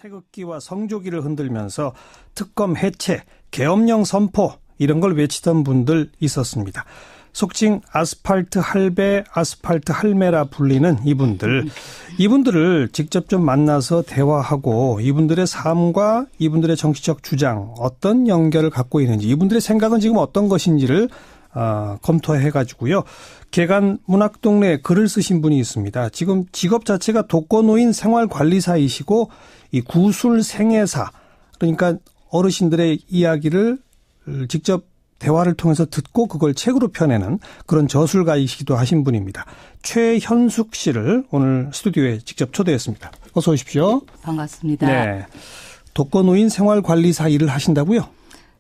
태극기와 성조기를 흔들면서 특검 해체, 계엄령 선포 이런 걸 외치던 분들 있었습니다. 속칭 아스팔트 할배, 아스팔트 할매라 불리는 이분들을 직접 좀 만나서 대화하고 이분들의 삶과 이분들의 정치적 주장 어떤 연결을 갖고 있는지 이분들의 생각은 지금 어떤 것인지를 검토해가지고요. 개간 문학동네에 글을 쓰신 분이 있습니다. 지금 직업 자체가 독거노인 생활관리사이시고 이 구술 생애사 그러니까 어르신들의 이야기를 직접 대화를 통해서 듣고 그걸 책으로 펴내는 그런 저술가이시기도 하신 분입니다. 최현숙 씨를 오늘 스튜디오에 직접 초대했습니다. 어서 오십시오. 반갑습니다. 네, 독거노인 생활관리사 일을 하신다고요?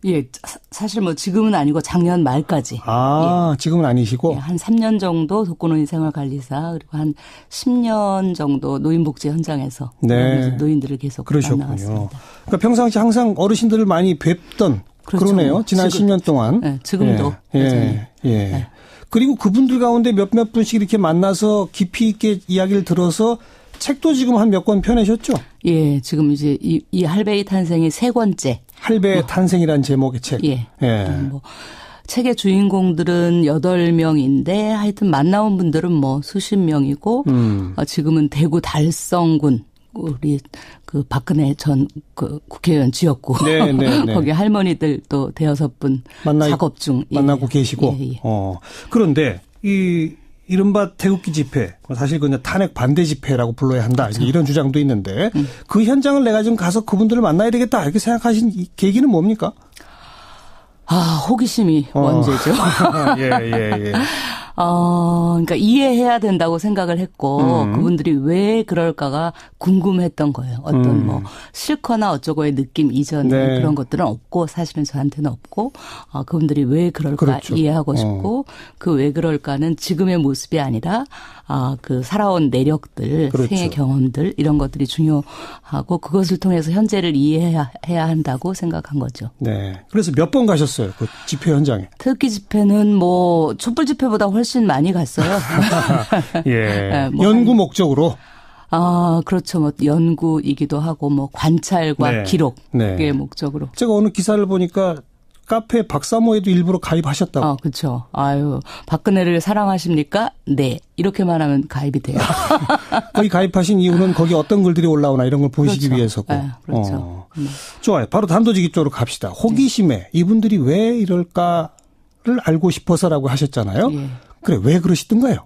예, 사실 뭐 지금은 아니고 작년 말까지. 예. 지금은 아니시고? 예, 한 3년 정도 독거노인 생활관리사 그리고 한 10년 정도 노인복지 현장에서 네. 노인들을 계속 만나왔습니다. 그러니까 평상시 항상 어르신들을 많이 뵙던 그렇죠. 그러네요. 지난 10년 동안. 네, 지금도. 예. 네. 그리고 그분들 가운데 몇몇 분씩 이렇게 만나서 깊이 있게 이야기를 들어서 책도 지금 한 몇 권 펴내셨죠? 예, 지금 이제 이 할배의 탄생이 세 번째. 할배의 탄생이라는 제목의 책. 예. 책의 주인공들은 8명인데 하여튼 만나온 분들은 뭐 수십 명이고 지금은 대구 달성군 우리 그 박근혜 전 그 국회의원 지역구 거기 할머니들 또 5분 작업 중 만나고 계시고. 예. 그런데 이른바 태극기 집회, 사실 그냥 탄핵 반대 집회라고 불러야 한다. 그렇죠. 이런 주장도 있는데 그 현장을 내가 좀 가서 그분들을 만나야 되겠다 이렇게 생각하신 이 계기는 뭡니까? 호기심이 원죄죠. 예. 그러니까 이해해야 된다고 생각을 했고 그분들이 왜 그럴까가 궁금했던 거예요. 어떤 뭐 싫거나 어쩌고의 느낌 이전에 그런 것들은 없고 사실은 저한테는 없고 그분들이 왜 그럴까 그렇죠. 이해하고 싶고 그 왜 그럴까는 지금의 모습이 아니라 그 살아온 내력들, 그렇죠. 생애 경험들 이런 것들이 중요하고 그것을 통해서 현재를 이해해야 한다고 생각한 거죠. 네. 그래서 몇 번 가셨어요? 그 집회 현장에. 태극기 집회는 뭐 촛불 집회보다 훨씬 많이 갔어요. 예. 연구 목적으로. 그렇죠. 뭐 연구이기도 하고 뭐 관찰과 기록의 목적으로. 제가 어느 기사를 보니까 카페 박사모에도 일부러 가입하셨다고. 그렇죠. 박근혜를 사랑하십니까? 네. 이렇게만 하면 가입이 돼요. 거기 가입하신 이유는 거기 어떤 글들이 올라오나 이런 걸 보시기 그렇죠. 위해서고. 네, 그렇죠. 좋아요. 바로 단도직입 쪽으로 갑시다. 호기심에 이분들이 왜 이럴까를 알고 싶어서라고 하셨잖아요. 예. 그래, 왜 그러시던가요?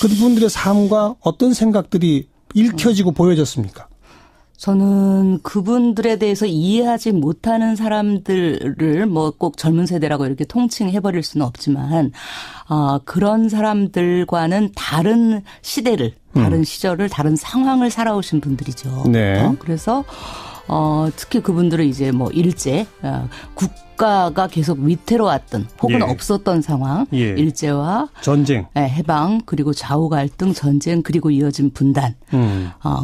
그분들의 삶과 어떤 생각들이 읽혀지고 보여졌습니까? 저는 그분들에 대해서 이해하지 못하는 사람들을 뭐 꼭 젊은 세대라고 이렇게 통칭해버릴 수는 없지만 그런 사람들과는 다른 시대를, 다른 시절을, 다른 상황을 살아오신 분들이죠. 네. 그래서 특히 그분들은 이제 뭐 일제 국가가 계속 위태로웠던 혹은 없었던 상황, 일제와 전쟁, 해방 그리고 좌우 갈등, 전쟁 그리고 이어진 분단.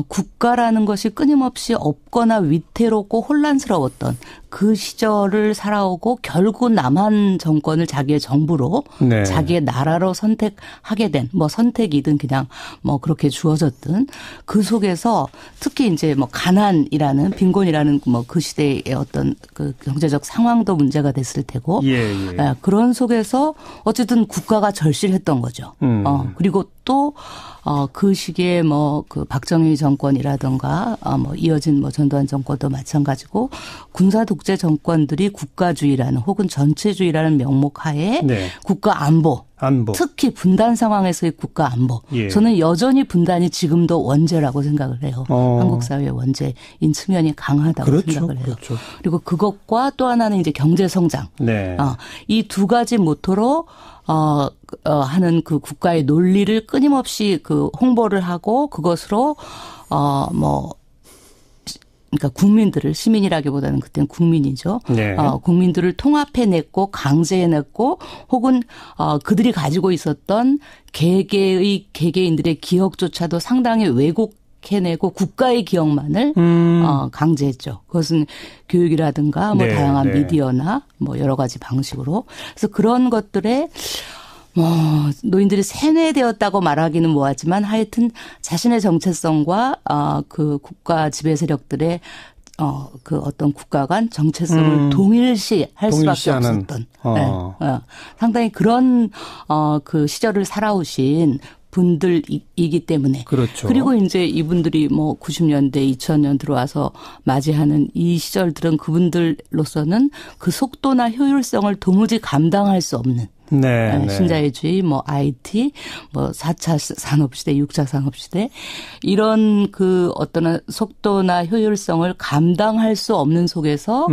국가라는 것이 끊임없이 없거나 위태롭고 혼란스러웠던 그 시절을 살아오고 결국 남한 정권을 자기의 정부로 자기의 나라로 선택하게 된 뭐 선택이든 그냥 뭐 그렇게 주어졌든 그 속에서 특히 이제 뭐 가난이라는 빈곤이라는 뭐 그 시대의 어떤 그 경제적 상황도 문제가 됐을 테고 그런 속에서 어쨌든 국가가 절실했던 거죠. 그리고 또 그 시기에 뭐 그 박정희 정권이라든가 뭐 이어진 뭐 전두환 정권도 마찬가지고 군사 독재 정권들이 국가주의라는 혹은 전체주의라는 명목 하에 국가 안보. 특히 분단 상황에서의 국가 안보. 저는 여전히 분단이 지금도 원죄라고 생각을 해요. 한국 사회의 원죄인 측면이 강하다고 생각을 해요. 그렇죠. 그리고 그것과 또 하나는 이제 경제 성장. 이 두 가지 모토로 하는 그 국가의 논리를 끊임없이 그 홍보를 하고 그것으로 그러니까 국민들을 시민이라기보다는 그때는 국민이죠. 국민들을 통합해냈고 강제해냈고 혹은 그들이 가지고 있었던 개개인들의 기억조차도 상당히 왜곡해내고 국가의 기억만을 강제했죠. 그것은 교육이라든가 뭐 다양한 미디어나 뭐 여러 가지 방식으로. 그래서 그런 것들에 노인들이 세뇌되었다고 말하기는 뭐하지만 하여튼 자신의 정체성과 그 국가 지배 세력들의 그 어떤 국가 간 정체성을 동일시할 수밖에 없었던 상당히 그런 그 시절을 살아오신 분들이기 때문에. 그렇죠. 그리고 이제 이분들이 뭐 90년대, 2000년 들어와서 맞이하는 이 시절들은 그분들로서는 그 속도나 효율성을 도무지 감당할 수 없는. 네, 신자유주의, 뭐 IT, 뭐 4차 산업시대, 6차 산업시대 이런 그 어떤 속도나 효율성을 감당할 수 없는 속에서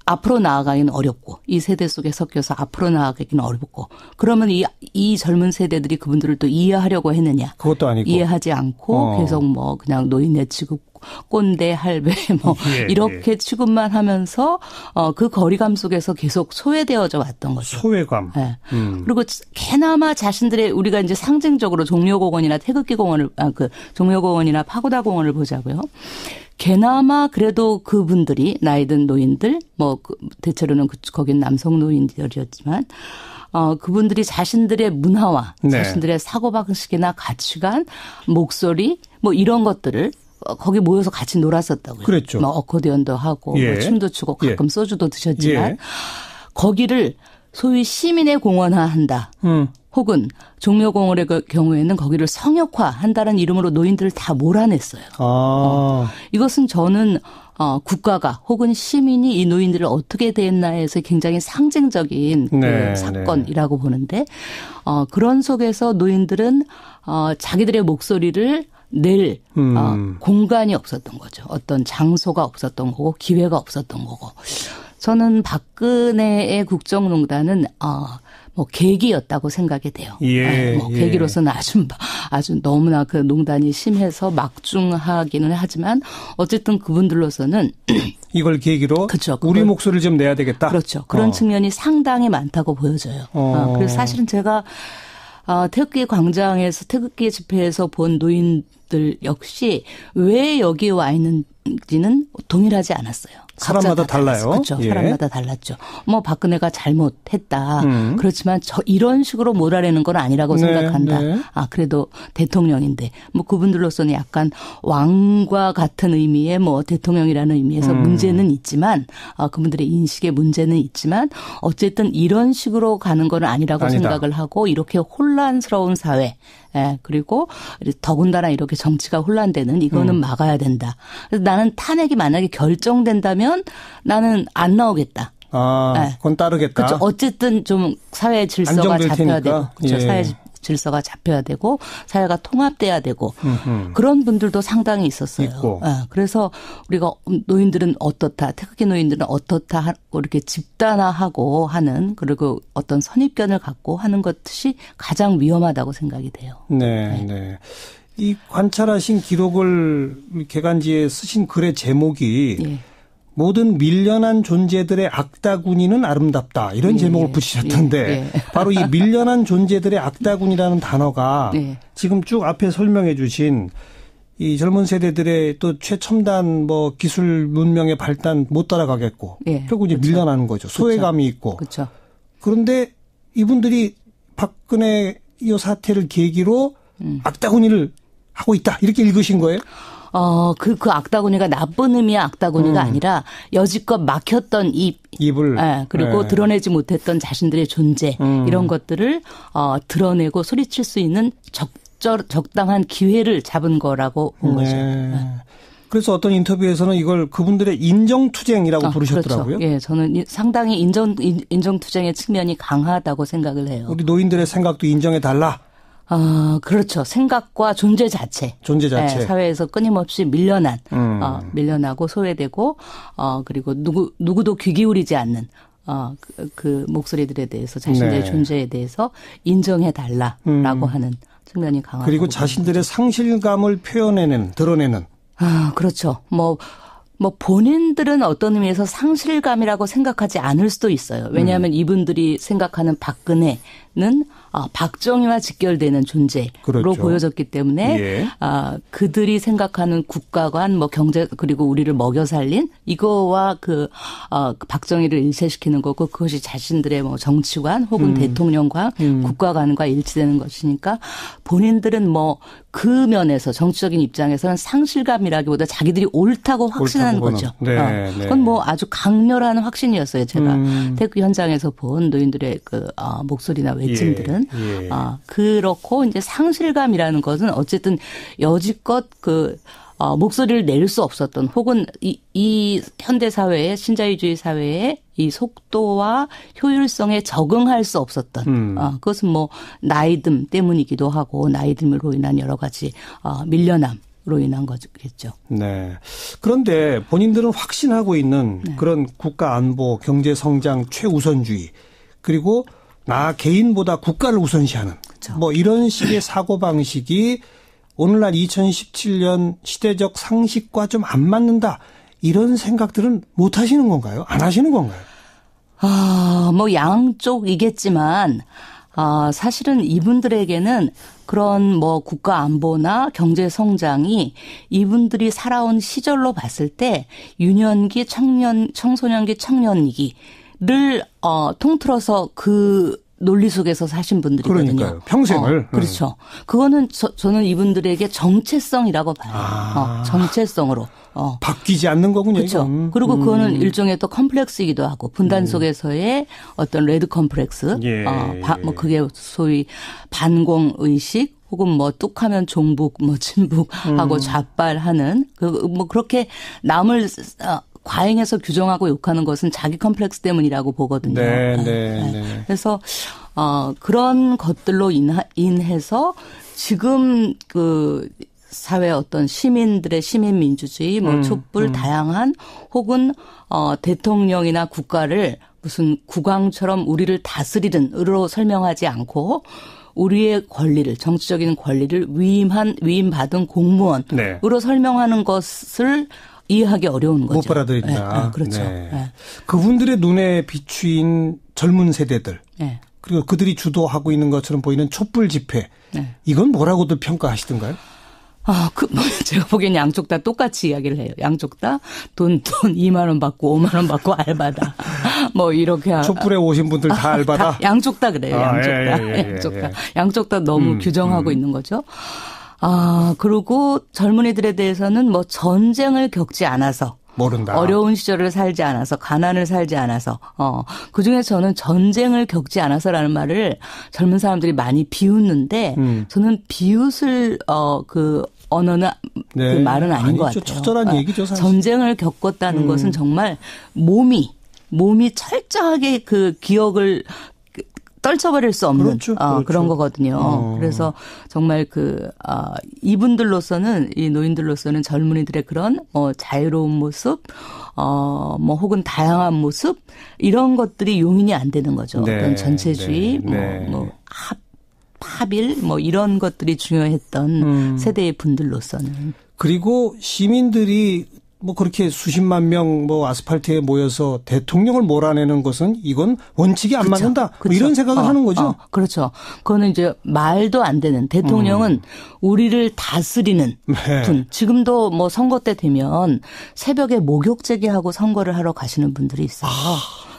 앞으로 나아가기는 어렵고 이 세대 속에 섞여서 앞으로 나아가기는 어렵고 그러면 이 젊은 세대들이 그분들을 또 이해하려고 했느냐. 그것도 아니고. 이해하지 않고 계속 뭐 그냥 노인네 취급 꼰대 할배 뭐 이렇게 취급만 하면서 그 거리감 속에서 계속 소외되어져 왔던 거죠. 소외감. 네. 그리고 개나마 자신들의 우리가 이제 상징적으로 종려공원이나 태극기 공원을 종려공원이나 파고다 공원을 보자고요. 개나마 그래도 그분들이 나이든 노인들 뭐 대체로는 거긴 남성 노인들이었지만 그분들이 자신들의 문화와 자신들의 사고방식이나 가치관, 목소리 뭐 이런 것들을 거기 모여서 같이 놀았었다고요. 그랬죠. 뭐 어코디언도 하고 뭐 춤도 추고 가끔 소주도 드셨지만 거기를 소위 시민의 공원화한다. 혹은 종려공원의 경우에는 거기를 성역화한다는 이름으로 노인들을 다 몰아냈어요. 이것은 저는 국가가 혹은 시민이 이 노인들을 어떻게 대했나에서 굉장히 상징적인 그 사건이라고 보는데 그런 속에서 노인들은 자기들의 목소리를 낼 공간이 없었던 거죠. 어떤 장소가 없었던 거고 기회가 없었던 거고. 저는 박근혜의 국정농단은 뭐 계기였다고 생각이 돼요. 뭐 계기로서는 아주 너무나 그 농단이 심해서 막중하기는 하지만 어쨌든 그분들로서는 이걸 계기로 그렇죠. 우리 목소리를 좀 내야 되겠다. 그렇죠. 그런 측면이 상당히 많다고 보여져요. 그래서 사실은 제가 태극기 광장에서 태극기 집회에서 본 노인들 역시 왜 여기에 와 있는지는 동일하지 않았어요. 사람마다 달라요. 그렇죠. 사람마다 달랐죠. 뭐 박근혜가 잘못했다. 그렇지만 이런 식으로 몰아내는 건 아니라고 생각한다. 그래도 대통령인데 뭐 그분들로서는 약간 왕과 같은 의미의 뭐 대통령이라는 의미에서 문제는 있지만 그분들의 인식에 문제는 있지만 어쨌든 이런 식으로 가는 건 아니라고 생각을 하고 이렇게 혼란스러운 사회 그리고 더군다나 이렇게 정치가 혼란되는 이거는 막아야 된다. 그래서 나는 탄핵이 만약에 결정된다면 나는 안 나오겠다. 그건 따르겠다. 그렇죠. 어쨌든 좀 사회 질서가 잡혀야 되고, 그렇죠. 사회 질서가 잡혀야 되고, 사회가 통합돼야 되고, 그런 분들도 상당히 있었어요. 그래서 우리가 노인들은 어떻다, 태극기 노인들은 어떻다 하고 이렇게 집단화하고 하는 그리고 어떤 선입견을 갖고 하는 것이 가장 위험하다고 생각이 돼요. 네. 이 관찰하신 기록을 개간지에 쓰신 글의 제목이 모든 밀려난 존재들의 악다구니는 아름답다. 이런 제목을 붙이셨던데 바로 이 밀려난 존재들의 악다구니라는 단어가 지금 쭉 앞에 설명해 주신 이 젊은 세대들의 또 최첨단 뭐 기술 문명의 발단 못 따라가겠고 결국 이제 밀려나는 거죠. 소외감이 있고. 그런데 이분들이 박근혜 이 사태를 계기로 악다구니를 하고 있다. 이렇게 읽으신 거예요? 그 악다구니가 나쁜 의미의 악다구니가 아니라 여지껏 막혔던 입을 그리고 드러내지 못했던 자신들의 존재 이런 것들을 드러내고 소리칠 수 있는 적당한 기회를 잡은 거라고 본 거죠. 그래서 어떤 인터뷰에서는 이걸 그분들의 인정투쟁이라고 부르셨더라고요. 그렇죠. 저는 상당히 인정투쟁의 측면이 강하다고 생각을 해요. 우리 노인들의 생각도 인정해달라. 그렇죠. 생각과 존재 자체. 사회에서 끊임없이 밀려나고 소외되고, 그리고 누구도 귀 기울이지 않는, 그 목소리들에 대해서 자신들의 존재에 대해서 인정해달라라고 하는 측면이 강하고. 그리고 자신들의 상실감을 드러내는. 그렇죠. 뭐 본인들은 어떤 의미에서 상실감이라고 생각하지 않을 수도 있어요. 왜냐하면 이분들이 생각하는 박근혜 박정희와 직결되는 존재로 그렇죠. 보여졌기 때문에 예. 그들이 생각하는 국가관 뭐 경제 그리고 우리를 먹여 살린 이거와 박정희를 일치시키는 거고 그것이 자신들의 뭐 정치관 혹은 대통령관 국가관과 일치되는 것이니까 본인들은 뭐 그 면에서 정치적인 입장에서는 상실감이라기보다 자기들이 옳다고 확신하는 거죠. 네, 그건 뭐 아주 강렬한 확신이었어요. 제가 태극 현장에서 본 노인들의 목소리나 외침들은 예. 그렇고 이제 상실감이라는 것은 어쨌든 여지껏 목소리를 낼 수 없었던 혹은 이 현대 사회의 신자유주의 사회의 이 속도와 효율성에 적응할 수 없었던 그것은 뭐 나이듦 때문이기도 하고 나이듦으로 인한 여러 가지 밀려남으로 인한 거겠죠. 네. 그런데 본인들은 확신하고 있는 그런 국가 안보, 경제 성장 최우선주의 그리고 나 개인보다 국가를 우선시하는 그렇죠. 뭐 이런 식의 사고 방식이 오늘날 2017년 시대적 상식과 좀 안 맞는다. 이런 생각들은 못 하시는 건가요? 안 하시는 건가요? 뭐 양쪽이겠지만 사실은 이분들에게는 그런 뭐 국가 안보나 경제 성장이 이분들이 살아온 시절로 봤을 때 유년기, 청소년기, 청년기를 통틀어서 그 논리 속에서 사신 분들이거든요. 그러니까요. 평생을. 그렇죠. 그거는 저는 이분들에게 정체성이라고 봐요. 정체성으로. 바뀌지 않는 거군요. 그렇죠. 이건. 그리고 그거는 일종의 또 컴플렉스이기도 하고 분단 속에서의 어떤 레드 컴플렉스. 예. 뭐 그게 소위 반공 의식 혹은 뭐 뚝하면 종북, 뭐 친북하고 좌빨하는 뭐 그렇게 남을 과잉해서 규정하고 욕하는 것은 자기 컴플렉스 때문이라고 보거든요. 네. 그래서 그런 것들로 인해서 지금 그 사회 어떤 시민들의 시민민주주의, 뭐 촛불 다양한 혹은 대통령이나 국가를 무슨 국왕처럼 우리를 다스리는으로 설명하지 않고 우리의 권리를 정치적인 권리를 위임받은 공무원으로 설명하는 것을 이해하기 어려운 거죠. 못 받아들인다. 네, 그렇죠. 네. 네. 그분들의 눈에 비추인 젊은 세대들 네. 그리고 그들이 주도하고 있는 것처럼 보이는 촛불 집회 이건 뭐라고들 평가하시던가요? 제가 보기엔 양쪽 다 똑같이 이야기를 해요. 양쪽 다 돈 2만 원 받고 5만 원 받고 알바다. 뭐 이렇게. 촛불에 오신 분들 다 알바다? 양쪽 다 그래요. 양쪽 다. 양쪽 다 너무 규정하고 있는 거죠. 그리고 젊은이들에 대해서는 뭐 전쟁을 겪지 않아서. 모른다. 어려운 시절을 살지 않아서, 가난을 살지 않아서, 그중에 저는 전쟁을 겪지 않아서라는 말을 젊은 사람들이 많이 비웃는데, 저는 비웃을, 언어는 그 말은 아닌 것 같아요. 처절한 얘기죠, 사실. 전쟁을 겪었다는 것은 정말 몸이 철저하게 그 기억을 떨쳐버릴 수 없는 그렇죠. 그런 거거든요. 그래서 정말 이분들로서는 이 노인들로서는 젊은이들의 그런 자유로운 모습, 뭐 혹은 다양한 모습 이런 것들이 용인이 안 되는 거죠. 어떤 전체주의, 합일 뭐 이런 것들이 중요했던 세대의 분들로서는. 그리고 시민들이 뭐 그렇게 수십만 명 뭐 아스팔트에 모여서 대통령을 몰아내는 것은 이건 원칙이 안 맞는다. 뭐 이런 생각을 하는 거죠. 그렇죠. 그거는 이제 말도 안 되는 대통령은 우리를 다스리는 분. 지금도 뭐 선거 때 되면 새벽에 목욕 제기하고 선거를 하러 가시는 분들이 있어요.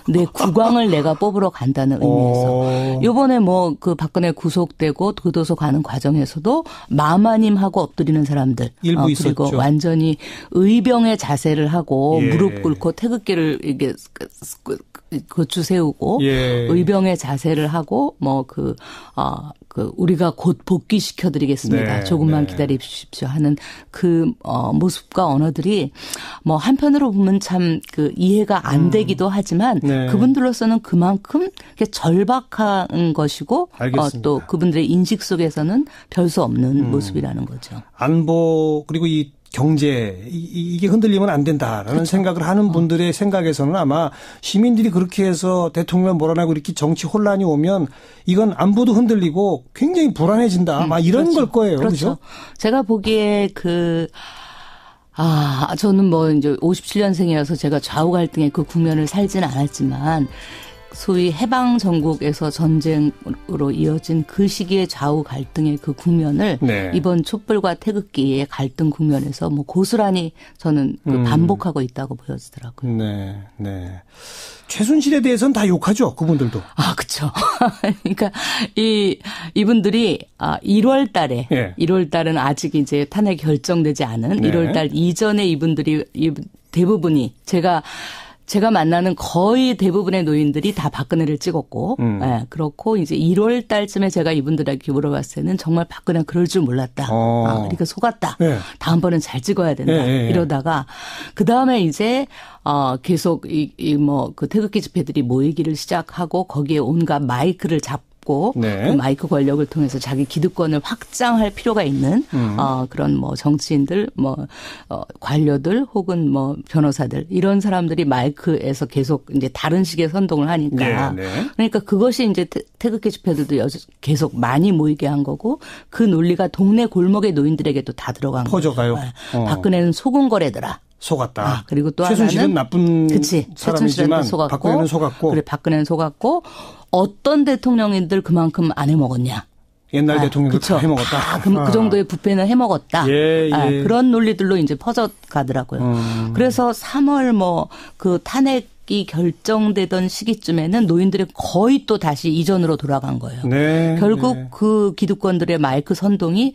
내 국왕을 내가 뽑으러 간다는 의미에서. 요번에 뭐 그 박근혜 구속되고 교도소 가는 과정에서도 마마님하고 엎드리는 사람들. 일부 있었죠. 그리고 완전히 의병의 자세를 하고 무릎 꿇고 태극기를 이게 고추 세우고 의병의 자세를 하고 우리가 곧 복귀시켜드리겠습니다. 조금만 기다려 주십시오 하는 그 모습과 언어들이 뭐 한편으로 보면 참 그 이해가 안 되기도 하지만 그분들로서는 그만큼 절박한 것이고 또 그분들의 인식 속에서는 별 수 없는 모습이라는 거죠. 안보 그리고 이 경제 이게 흔들리면 안 된다라는 생각을 하는 분들의 생각에서는 아마 시민들이 그렇게 해서 대통령 몰아내고 이렇게 정치 혼란이 오면 이건 안보도 흔들리고 굉장히 불안해진다. 막 이런 걸 거예요. 그렇죠? 제가 보기에 저는 뭐 이제 57년생이어서 제가 좌우 갈등의 그 국면을 살지는 않았지만 소위 해방 전국에서 전쟁으로 이어진 그 시기의 좌우 갈등의 그 국면을 네. 이번 촛불과 태극기의 갈등 국면에서 뭐 고스란히 저는 그 반복하고 있다고 보여지더라고요. 네, 네. 최순실에 대해서는 다 욕하죠, 그분들도. 아, 그렇죠. 그러니까 이분들이 1월 달에 네. 1월 달은 아직 이제 탄핵 결정되지 않은 네. 1월 달 이전에 이분들이 대부분이 제가 만나는 거의 대부분의 노인들이 다 박근혜를 찍었고, 예, 그렇고 이제 1월 달쯤에 제가 이분들에게 물어봤을 때는 정말 박근혜 그럴 줄 몰랐다. 그러니까 속았다. 네. 다음번엔 잘 찍어야 된다. 네. 이러다가 그 다음에 이제 계속 그 태극기 집회들이 모이기를 시작하고 거기에 온갖 마이크를 잡고 네. 그 마이크 권력을 통해서 자기 기득권을 확장할 필요가 있는 그런 뭐 정치인들, 관료들 혹은 뭐 변호사들 이런 사람들이 마이크에서 계속 이제 다른 식의 선동을 하니까 네, 네. 그러니까 그것이 이제 태극기 집회들도 계속 많이 모이게 한 거고 그 논리가 동네 골목의 노인들에게도 다 들어간 거예요. 퍼져가요. 박근혜는 속은 거래더라. 속았다. 그리고 또 최순실은 하나는 나쁜 사람이지만 박근혜는 속았고. 그래, 박근혜는 속았고 어떤 대통령인들 그만큼 안 해먹었냐. 옛날 대통령들 다 해먹었다. 그 정도의 부패는 해먹었다. 예. 그런 논리들로 이제 퍼져가더라고요. 그래서 3월 그 탄핵이 결정되던 시기쯤에는 노인들이 거의 또 다시 이전으로 돌아간 거예요. 네. 결국 네. 그 기득권들의 마이크 선동이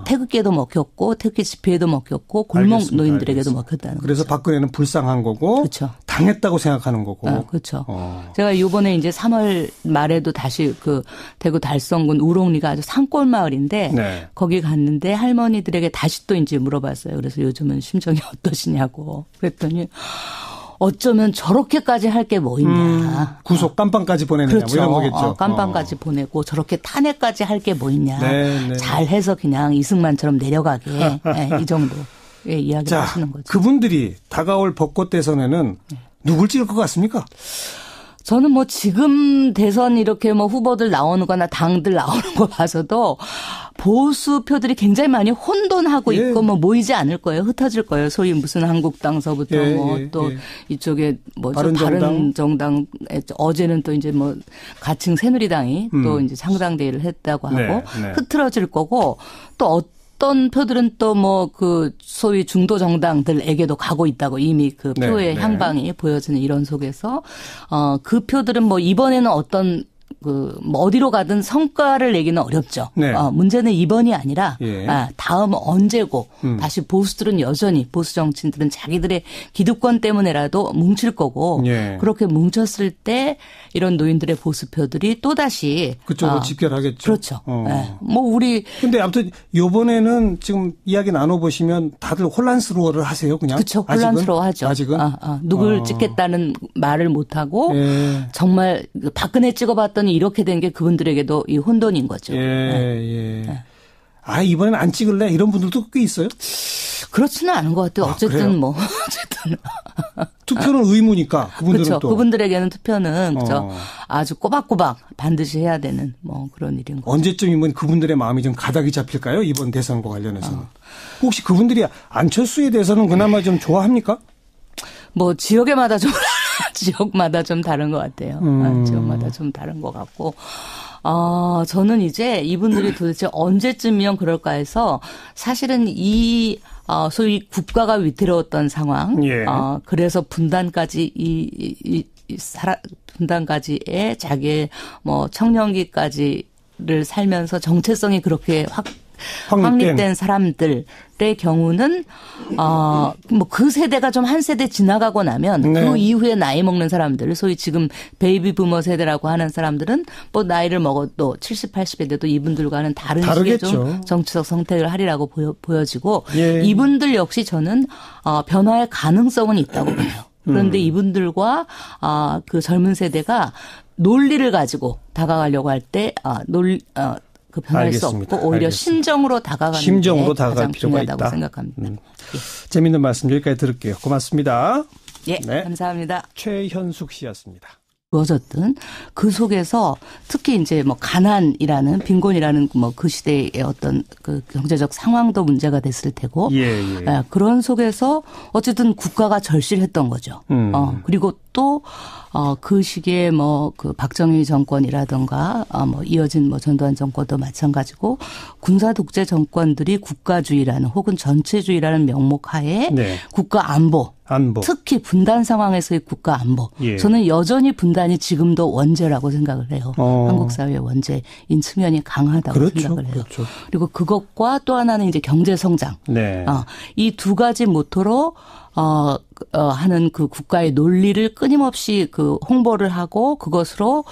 태극기에도 먹혔고 태극기 집회에도 먹혔고 골목 알겠습니다. 노인들에게도 먹혔다는 그래서 거죠. 박근혜는 불쌍한 거고 그렇죠. 당했다고 생각하는 거고. 그렇죠. 제가 이번에 이제 3월 말에도 다시 그 대구 달성군 우롱리가 아주 산골 마을인데 네. 거기 갔는데 할머니들에게 다시 또 이제 물어봤어요. 그래서 요즘은 심정이 어떠시냐고 그랬더니 어쩌면 저렇게까지 할 게 뭐 있냐. 구속 깜빵까지 보내느냐 그렇죠. 뭐 이런 거겠죠. 깜빵까지 보내고 저렇게 탄핵까지 할 게 뭐 있냐. 네. 잘해서 그냥 이승만처럼 내려가게. 네, 이 정도의 이야기를 하시는 거죠. 그분들이 다가올 벚꽃 대선에는 누굴 찍을 것 같습니까? 저는 뭐 지금 대선 이렇게 뭐 후보들 나오는 거나 당들 나오는 거 봐서도 보수표들이 굉장히 많이 혼돈하고 예. 있고 뭐 모이지 않을 거예요. 흩어질 거예요. 소위 무슨 한국당서부터 또 이쪽에 뭐죠? 바른정당 어제는 또 이제 뭐 가칭 새누리당이 또 이제 상당대회를 했다고 하고 흐트러질 거고 또 어떤 표들은 또 뭐 그 소위 중도 정당들에게도 가고 있다고 이미 그 표의 향방이 보여지는 이런 속에서 그 표들은 뭐 이번에는 어떤 뭐 어디로 가든 성과를 내기는 어렵죠. 네. 문제는 이번이 아니라 다음 언제고 다시 보수들은 여전히 보수 정치인들은 자기들의 기득권 때문에라도 뭉칠 거고 그렇게 뭉쳤을 때 이런 노인들의 보수표들이 또 다시 그쪽으로 집결하겠죠. 그렇죠. 뭐 우리 근데 아무튼 이번에는 지금 이야기 나눠보시면 다들 혼란스러워를 하세요, 그냥. 그렇죠. 혼란스러워하죠. 아직은 누굴 찍겠다는 말을 못 하고 정말 박근혜 찍어봤더니 이렇게 된 게 그분들에게도 이 혼돈인 거죠. 이번엔 안 찍을래? 이런 분들도 꽤 있어요? 그렇지는 않은 것 같아요. 어쨌든 어쨌든. 투표는 의무니까 그분들은 그렇죠. 또. 그분들에게는 투표는 그렇죠. 아주 꼬박꼬박 반드시 해야 되는 뭐 그런 일인 거죠. 언제쯤이면 그분들의 마음이 좀 가닥이 잡힐까요? 이번 대선과 관련해서는. 혹시 그분들이 안철수에 대해서는 그나마 좀 좋아합니까? 뭐 지역마다 좀 다른 것 같아요. 지역마다 좀 다른 것 같고. 저는 이제 이분들이 도대체 언제쯤이면 그럴까 해서 사실은 소위 국가가 위태로웠던 상황. 그래서 분단까지의 자기의 뭐 청년기까지를 살면서 정체성이 그렇게 확립된 사람들의 경우는 뭐 그 세대가 좀 한 세대 지나가고 나면 그 이후에 나이 먹는 사람들 소위 지금 베이비 부머 세대라고 하는 사람들은 뭐 나이를 먹어도 70, 80에 돼도 이분들과는 다른 식의 좀 정치적 선택을 하리라고 보여지고 이분들 역시 저는 변화의 가능성은 있다고 봐요. 그런데 이분들과 그 젊은 세대가 논리를 가지고 다가가려고 할 때 그 변할 수 없고 오히려 심정으로 다가가는 게 가장 중요하다고 생각합니다. 재미있는 말씀 여기까지 들을게요. 고맙습니다. 감사합니다. 최현숙 씨였습니다. 주어졌던 그 속에서 특히 이제 뭐 가난이라는 빈곤이라는 뭐 그 시대의 어떤 그 경제적 상황도 문제가 됐을 테고 그런 속에서 어쨌든 국가가 절실했던 거죠. 그리고 또 그 시기에 뭐 그 박정희 정권이라든가 뭐 이어진 뭐 전두환 정권도 마찬가지고 군사 독재 정권들이 국가주의라는 혹은 전체주의라는 명목 하에 국가 안보. 특히 분단 상황에서의 국가 안보. 저는 여전히 분단이 지금도 원죄라고 생각을 해요. 한국 사회의 원죄인 측면이 강하다고 생각을 해요. 그리고 그것과 또 하나는 이제 경제 성장. 이 두 가지 모토로 하는 그 국가의 논리를 끊임없이 그 홍보를 하고 그것으로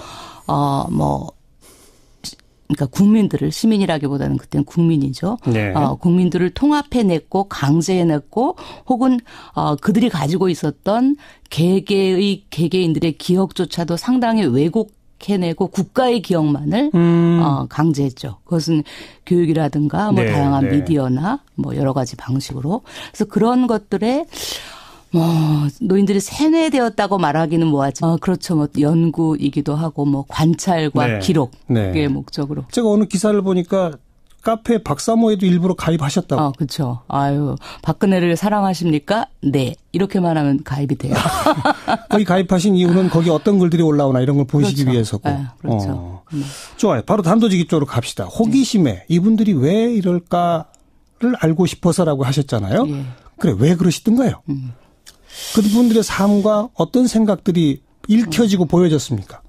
그러니까 국민들을 시민이라기보다는 그때는 국민이죠. 국민들을 통합해냈고 강제해냈고 혹은 그들이 가지고 있었던 개개인들의 기억조차도 상당히 왜곡해내고 국가의 기억만을 강제했죠. 그것은 교육이라든가 뭐 다양한 미디어나 뭐 여러 가지 방식으로. 그래서 그런 것들에 노인들이 세뇌되었다고 말하기는 뭐하지. 그렇죠. 뭐 연구이기도 하고 뭐 관찰과 기록의 목적으로. 제가 어느 기사를 보니까 카페 박사모에도 일부러 가입하셨다고. 그렇죠. 아유, 박근혜를 사랑하십니까? 네. 이렇게만 하면 가입이 돼요. 거기 가입하신 이유는 거기 어떤 글들이 올라오나 이런 걸 보시기 위해서고. 그렇죠. 좋아요. 바로 단도직입 쪽으로 갑시다. 호기심에 이분들이 왜 이럴까를 알고 싶어서라고 하셨잖아요. 그래, 왜 그러시던가요? 그분들의 삶과 어떤 생각들이 읽혀지고 보여졌습니까?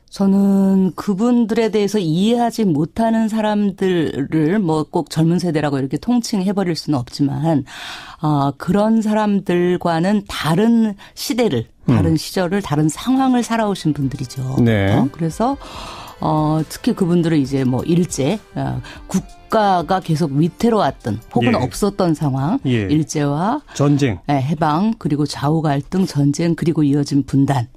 저는 그분들에 대해서 이해하지 못하는 사람들을 뭐 꼭 젊은 세대라고 이렇게 통칭해버릴 수는 없지만 그런 사람들과는 다른 시대를, 다른 시절을, 다른 상황을 살아오신 분들이죠. 그래서 특히 그분들은 이제 뭐 일제, 국가가 계속 위태로웠던 혹은 없었던 상황, 일제와 전쟁, 해방, 그리고 좌우 갈등, 전쟁, 그리고 이어진 분단.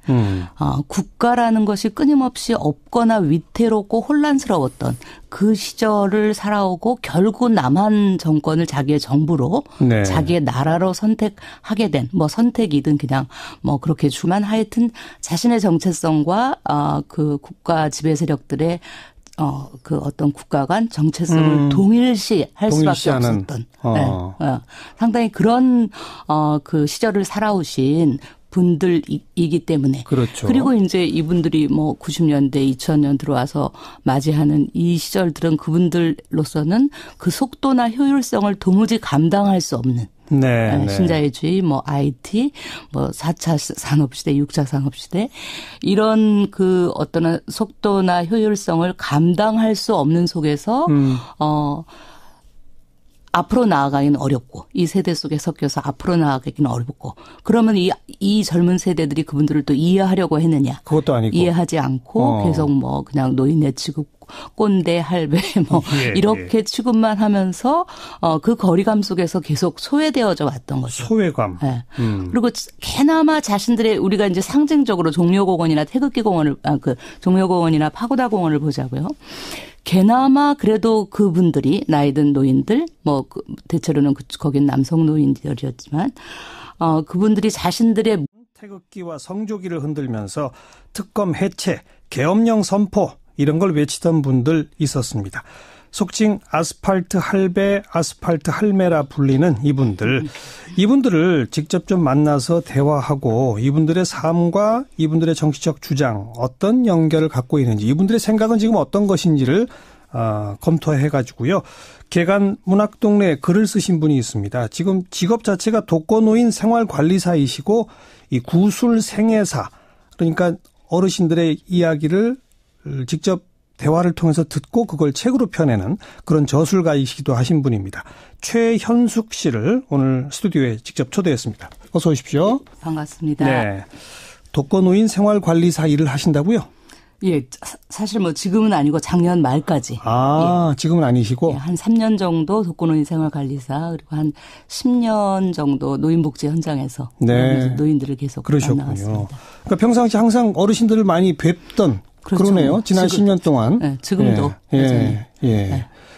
국가라는 것이 끊임없이 없거나 위태롭고 혼란스러웠던 그 시절을 살아오고 결국 남한 정권을 자기의 정부로 자기의 나라로 선택하게 된 뭐 선택이든 그냥 뭐 그렇게 주만 하여튼 자신의 정체성과 그 국가 지배 세력들의 그 어떤 국가 간 정체성을 동일시할 수밖에 없었던 상당히 그런 그 시절을 살아오신 분들이기 때문에. 그리고 이제 이분들이 뭐 90년대, 2000년 들어와서 맞이하는 이 시절들은 그분들로서는 그 속도나 효율성을 도무지 감당할 수 없는. 신자유주의, 뭐 IT, 뭐 4차 산업시대, 6차 산업시대 이런 그 어떤 속도나 효율성을 감당할 수 없는 속에서 앞으로 나아가기는 어렵고 이 세대 속에 섞여서 앞으로 나아가기는 어렵고 그러면 이 젊은 세대들이 그분들을 또 이해하려고 했느냐. 그것도 아니고. 이해하지 않고 계속 뭐 그냥 노인네 취급 꼰대 할배 뭐 이렇게 취급만 하면서 그 거리감 속에서 계속 소외되어져 왔던 거죠. 소외감. 그리고 개나마 자신들의 우리가 이제 상징적으로 종려공원이나 태극기 공원을 그 종려공원이나 파고다 공원을 보자고요. 개나마 그래도 그분들이 나이든 노인들 뭐 대체로는 거긴 남성 노인들이었지만 그분들이 자신들의 태극기와 성조기를 흔들면서 특검 해체, 계엄령 선포 이런 걸 외치던 분들 있었습니다. 속칭 아스팔트 할배, 아스팔트 할매라 불리는 이분들을 직접 좀 만나서 대화하고 이분들의 삶과 이분들의 정치적 주장 어떤 연결을 갖고 있는지 이분들의 생각은 지금 어떤 것인지를 검토해가지고요. 개간 문학동네에 글을 쓰신 분이 있습니다. 지금 직업 자체가 독거노인 생활관리사이시고 이 구술 생애사 그러니까 어르신들의 이야기를 직접 대화를 통해서 듣고 그걸 책으로 펴내는 그런 저술가이시기도 하신 분입니다. 최현숙 씨를 오늘 스튜디오에 직접 초대했습니다. 어서 오십시오. 반갑습니다. 네, 독거노인 생활관리사 일을 하신다고요? 예, 사실 뭐 지금은 아니고 작년 말까지. 지금은 아니시고? 예, 한 3년 정도 독거노인 생활관리사 그리고 한 10년 정도 노인복지 현장에서 노인들을 계속 만나왔습니다. 그러니까 평상시 항상 어르신들을 많이 뵙던 그러네요. 지난 10년 동안. 네, 지금도.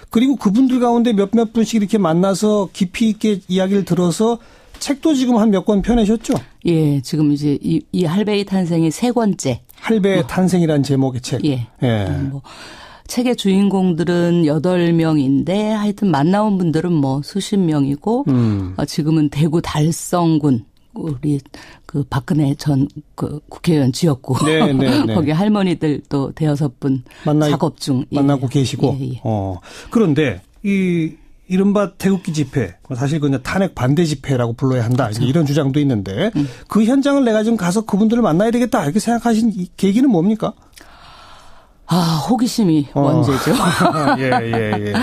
그리고 그분들 가운데 몇몇 분씩 이렇게 만나서 깊이 있게 이야기를 들어서 책도 지금 한 몇 권 펴내셨죠? 예, 지금 이제 이 할배의 탄생이 3권째. 할배의 탄생이란 제목의 책. 예. 뭐 책의 주인공들은 8명인데 하여튼 만나온 분들은 뭐 수십 명이고 지금은 대구 달성군 우리 그 박근혜 전 그 국회의원 지역구 네. 거기 할머니들 또 5분 작업 중 만나고 계시고. 예. 그런데 이 이른바 태극기 집회, 사실 그냥 탄핵 반대 집회라고 불러야 한다. 그렇죠. 이런 주장도 있는데 그 현장을 내가 좀 가서 그분들을 만나야 되겠다 이렇게 생각하신 이 계기는 뭡니까? 호기심이 원죄죠. 예.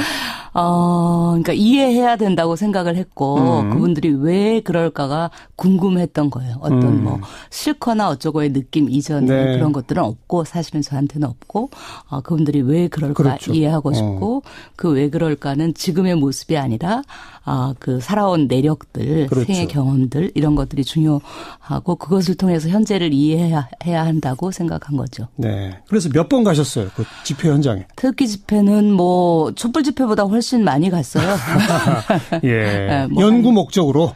그러니까 이해해야 된다고 생각을 했고 그분들이 왜 그럴까가 궁금했던 거예요. 어떤 뭐 싫거나 어쩌고의 느낌 이전에 그런 것들은 없고 사실은 저한테는 없고 그분들이 왜 그럴까 그렇죠. 이해하고 싶고 그 왜 그럴까는 지금의 모습이 아니라 그 살아온 내력들, 그렇죠. 생애 경험들 이런 것들이 중요하고 그것을 통해서 현재를 이해해야 한다고 생각한 거죠. 네. 그래서 몇 번 가셨어요? 그 집회 현장에? 태극기 집회는 뭐 촛불 집회보다 훨씬 많이 갔어요. 예. 연구 목적으로.